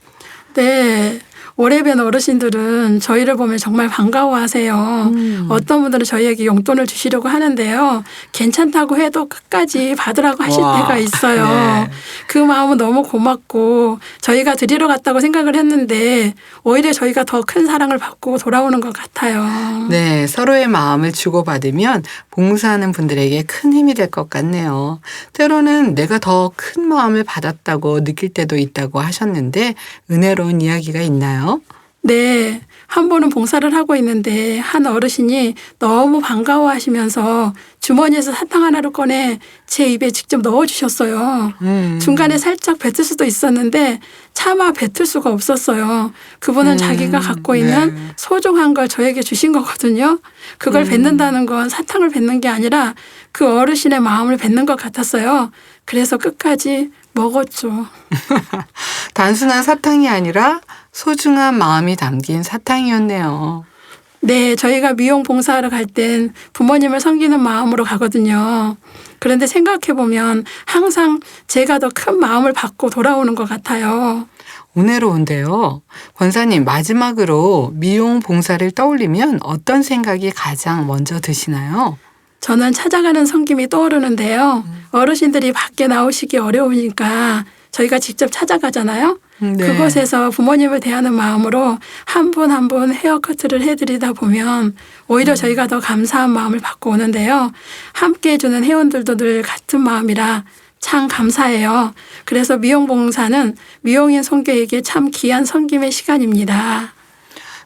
네. 오래 뵌 어르신들은 저희를 보면 정말 반가워하세요. 어떤 분들은 저희에게 용돈을 주시려고 하는데요. 괜찮다고 해도 끝까지 받으라고 하실 와, 때가 있어요. 네. 그 마음은 너무 고맙고 저희가 드리러 갔다고 생각을 했는데 오히려 저희가 더 큰 사랑을 받고 돌아오는 것 같아요. 네, 서로의 마음을 주고받으면 봉사하는 분들에게 큰 힘이 될 것 같네요. 때로는 내가 더 큰 마음을 받았다고 느낄 때도 있다고 하셨는데 은혜로운 이야기가 있나요? 네. 한 번은 봉사를 하고 있는데 한 어르신이 너무 반가워하시면서 주머니에서 사탕 하나를 꺼내 제 입에 직접 넣어주셨어요. 중간에 살짝 뱉을 수도 있었는데 차마 뱉을 수가 없었어요. 그분은 자기가 갖고 있는 네. 소중한 걸 저에게 주신 거거든요. 그걸 뱉는다는 건 사탕을 뱉는 게 아니라 그 어르신의 마음을 뱉는 것 같았어요. 그래서 끝까지 먹었죠. 단순한 사탕이 아니라 소중한 마음이 담긴 사탕이었네요. 네, 저희가 미용 봉사하러 갈 땐 부모님을 섬기는 마음으로 가거든요. 그런데 생각해보면 항상 제가 더 큰 마음을 받고 돌아오는 것 같아요. 은혜로운데요. 권사님, 마지막으로 미용 봉사를 떠올리면 어떤 생각이 가장 먼저 드시나요? 저는 찾아가는 섬김이 떠오르는데요. 어르신들이 밖에 나오시기 어려우니까 저희가 직접 찾아가잖아요. 네. 그곳에서 부모님을 대하는 마음으로 한 분 한 분 헤어커트를 해드리다 보면 오히려 저희가 더 감사한 마음을 받고 오는데요. 함께 해주는 회원들도 늘 같은 마음이라 참 감사해요. 그래서 미용봉사는 미용인 선교에게 참 귀한 섬김의 시간입니다.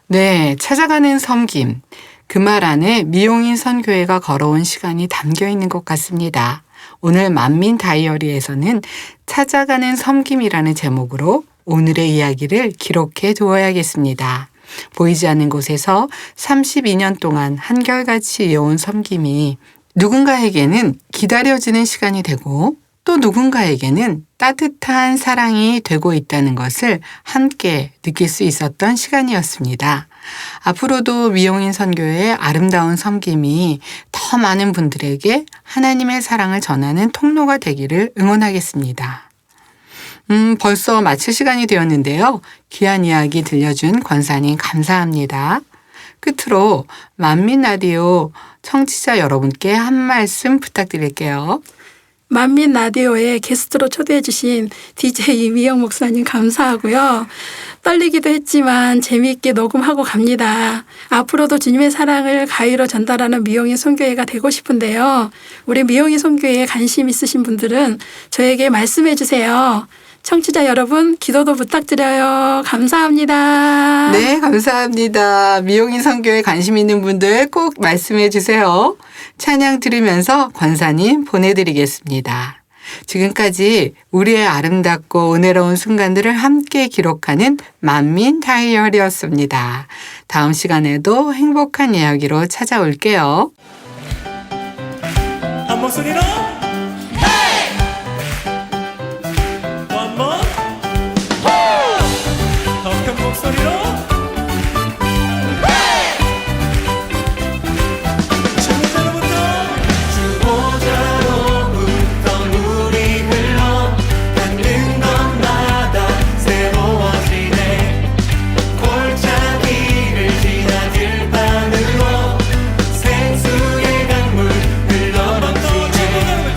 네, 찾아가는 섬김. 그 말 안에 미용인 선교회가 걸어온 시간이 담겨 있는 것 같습니다. 오늘 만민 다이어리에서는 찾아가는 섬김이라는 제목으로 오늘의 이야기를 기록해 두어야겠습니다. 보이지 않는 곳에서 32년 동안 한결같이 이어온 섬김이 누군가에게는 기다려지는 시간이 되고 또 누군가에게는 따뜻한 사랑이 되고 있다는 것을 함께 느낄 수 있었던 시간이었습니다. 앞으로도 미용인 선교의 아름다운 섬김이 더 많은 분들에게 하나님의 사랑을 전하는 통로가 되기를 응원하겠습니다. 벌써 마칠 시간이 되었는데요. 귀한 이야기 들려준 권사님 감사합니다. 끝으로 만민 라디오 청취자 여러분께 한 말씀 부탁드릴게요. 만민 라디오에 게스트로 초대해 주신 DJ 이미영 목사님 감사하고요. 떨리기도 했지만 재미있게 녹음하고 갑니다. 앞으로도 주님의 사랑을 가위로 전달하는 미용인 선교회가 되고 싶은데요. 우리 미용인 선교회에 관심 있으신 분들은 저에게 말씀해 주세요. 청취자 여러분 기도도 부탁드려요. 감사합니다. 네, 감사합니다. 미용인 선교에 관심 있는 분들 꼭 말씀해 주세요. 찬양 들으면서 권사님 보내드리겠습니다. 지금까지 우리의 아름답고 은혜로운 순간들을 함께 기록하는 만민 다이어리였습니다. 다음 시간에도 행복한 이야기로 찾아올게요. 한 목소리로 One more 더 큰 목소리로 주보자로부터 물이 흘러 닿는 것마다 새로워지네 골짜기를 지나 들판으로 생수의 강물 흘러넘치네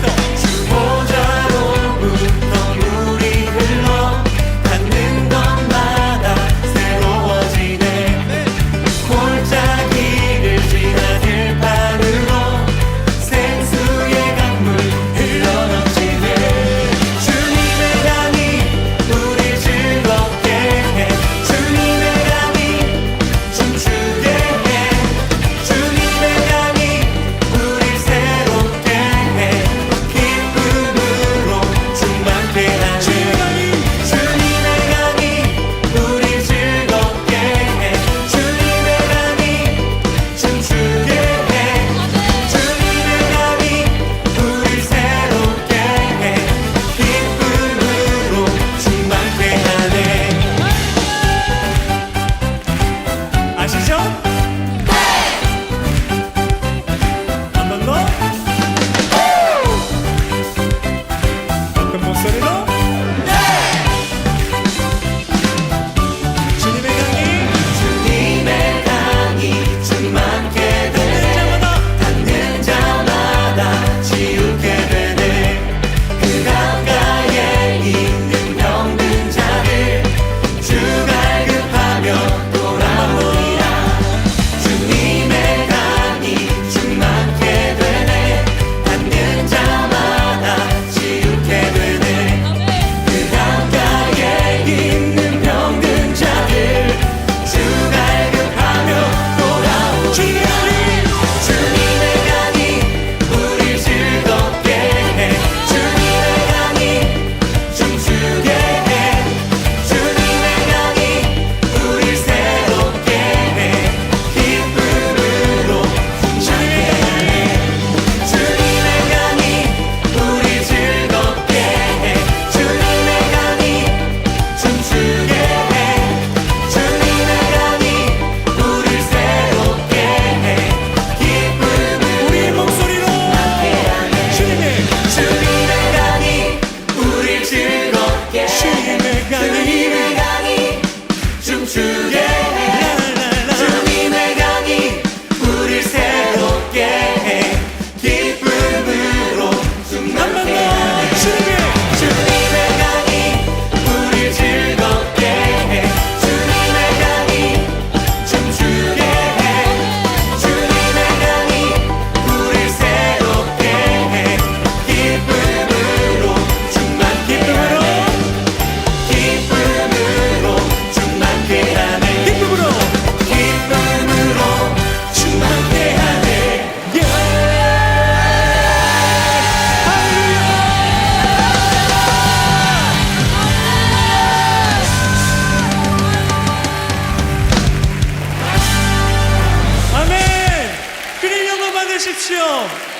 주십시오.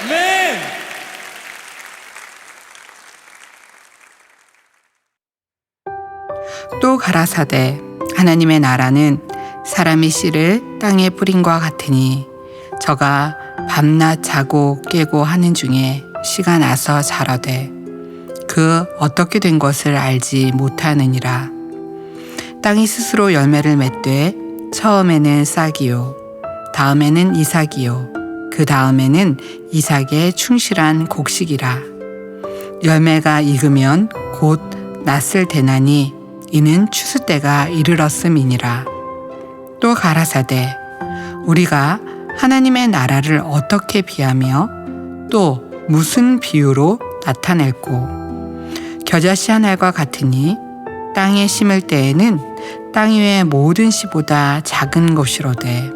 네. 또 가라사대 하나님의 나라는 사람이 씨를 땅에 뿌린과 같으니 저가 밤낮 자고 깨고 하는 중에 씨가 나서 자라되 그 어떻게 된 것을 알지 못하느니라. 땅이 스스로 열매를 맺되 처음에는 싹이요 다음에는 이삭이요 그 다음에는 이삭의 충실한 곡식이라. 열매가 익으면 곧 낫을 대나니 이는 추수 때가 이르렀음이니라. 또 가라사대 우리가 하나님의 나라를 어떻게 비하며 또 무슨 비유로 나타낼꼬. 겨자씨 한 알과 같으니 땅에 심을 때에는 땅 위의 모든 씨보다 작은 것이로되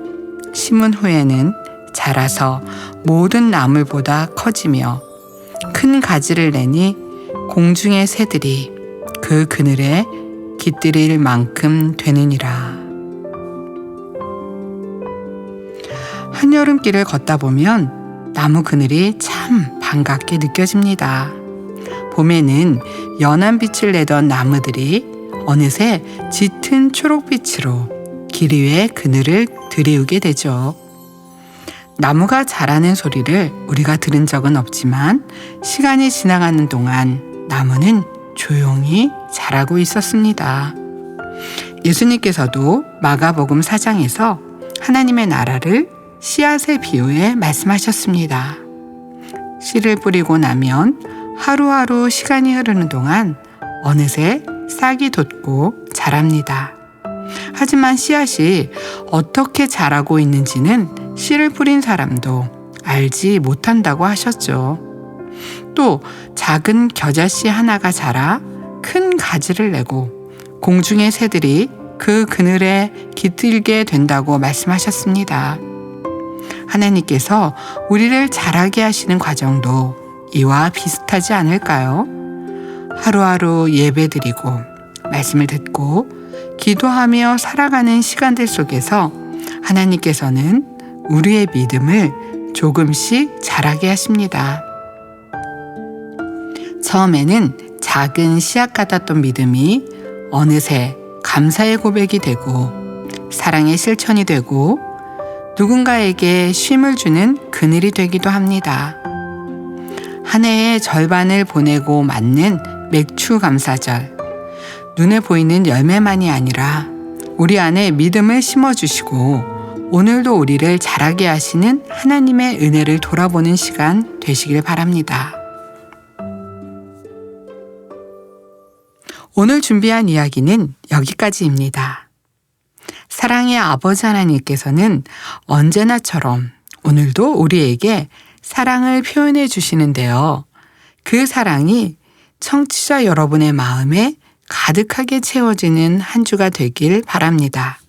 심은 후에는 자라서 모든 나물보다 커지며 큰 가지를 내니 공중의 새들이 그 그늘에 깃들일 만큼 되느니라. 한여름길을 걷다 보면 나무 그늘이 참 반갑게 느껴집니다. 봄에는 연한 빛을 내던 나무들이 어느새 짙은 초록빛으로 길 위에 그늘을 들이우게 되죠. 나무가 자라는 소리를 우리가 들은 적은 없지만 시간이 지나가는 동안 나무는 조용히 자라고 있었습니다. 예수님께서도 마가복음 4장에서 하나님의 나라를 씨앗의 비유에 말씀하셨습니다. 씨를 뿌리고 나면 하루하루 시간이 흐르는 동안 어느새 싹이 돋고 자랍니다. 하지만 씨앗이 어떻게 자라고 있는지는 씨를 뿌린 사람도 알지 못한다고 하셨죠. 또 작은 겨자씨 하나가 자라 큰 가지를 내고 공중의 새들이 그 그늘에 깃들게 된다고 말씀하셨습니다. 하나님께서 우리를 자라게 하시는 과정도 이와 비슷하지 않을까요? 하루하루 예배드리고 말씀을 듣고 기도하며 살아가는 시간들 속에서 하나님께서는 우리의 믿음을 조금씩 자라게 하십니다. 처음에는 작은 씨앗 같았던 믿음이 어느새 감사의 고백이 되고 사랑의 실천이 되고 누군가에게 쉼을 주는 그늘이 되기도 합니다. 한 해의 절반을 보내고 맞는 맥추 감사절. 눈에 보이는 열매만이 아니라 우리 안에 믿음을 심어주시고 오늘도 우리를 자라게 하시는 하나님의 은혜를 돌아보는 시간 되시길 바랍니다. 오늘 준비한 이야기는 여기까지입니다. 사랑의 아버지 하나님께서는 언제나처럼 오늘도 우리에게 사랑을 표현해 주시는데요. 그 사랑이 청취자 여러분의 마음에 가득하게 채워지는 한 주가 되길 바랍니다.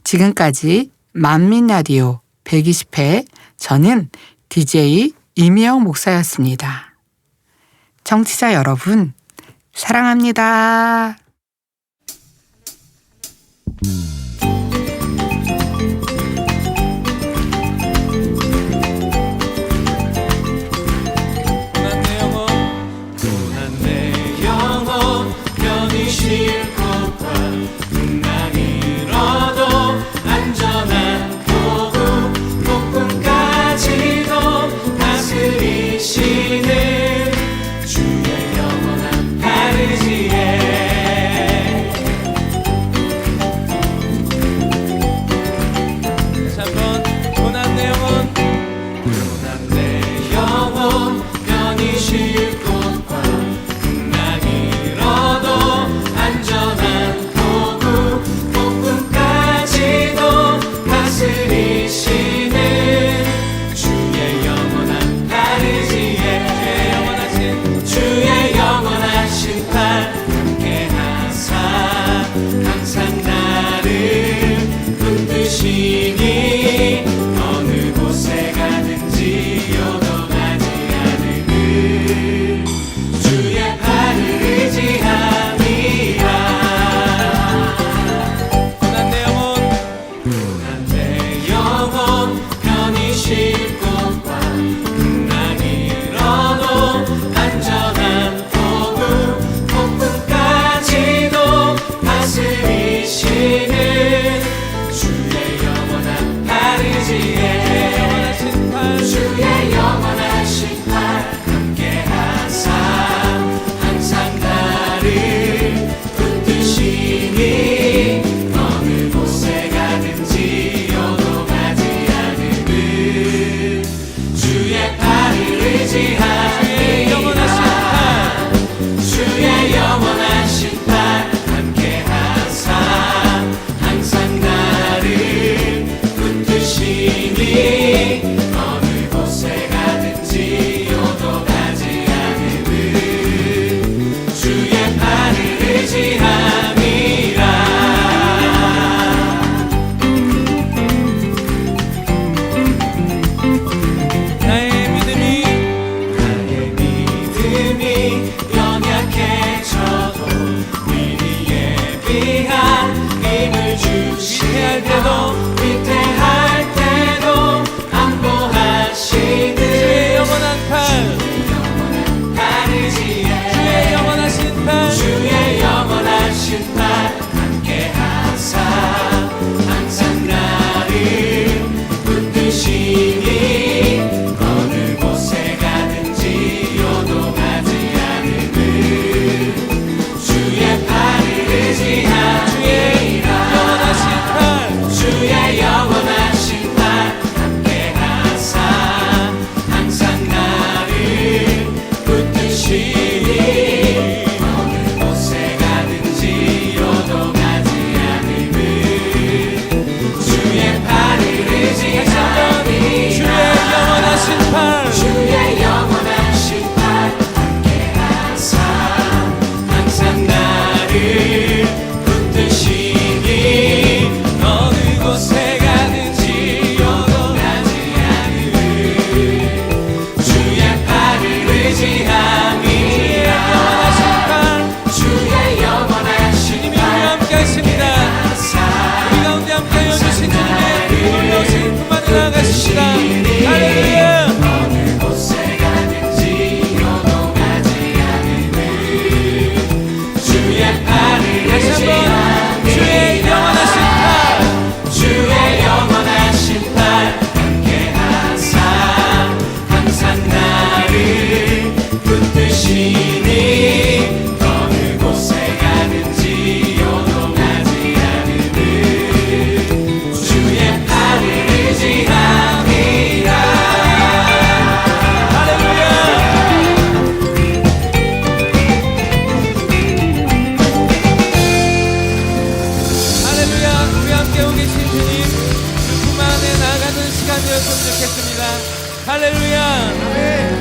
지금까지 만민라디오 120회 저는 DJ 이미영 목사였습니다. 청취자 여러분 사랑합니다. 고난 내 영혼 편히 쉴 곳과 풍랑 잃어도 안전한 도구 폭풍까지도 다스리시는 주의 영원한 파르지에 잠깐 고난 내 영혼 편히 쉴 곳과 풍랑 잃어도 안전한 도구 폭풍까지도 다스리시는 주의 영원한 파르지에 주의 영원한 심판 함께하사 항상 나를 붙드시니 어느 곳에 가든지 요동하지 않으는 주의 팔을 의지함이라. 고난 내 영혼 편히 쉴 곳 함께하고 계신 주님 그 품 안에 나가는 시간 되었으면 좋겠습니다. 할렐루야. 아멘.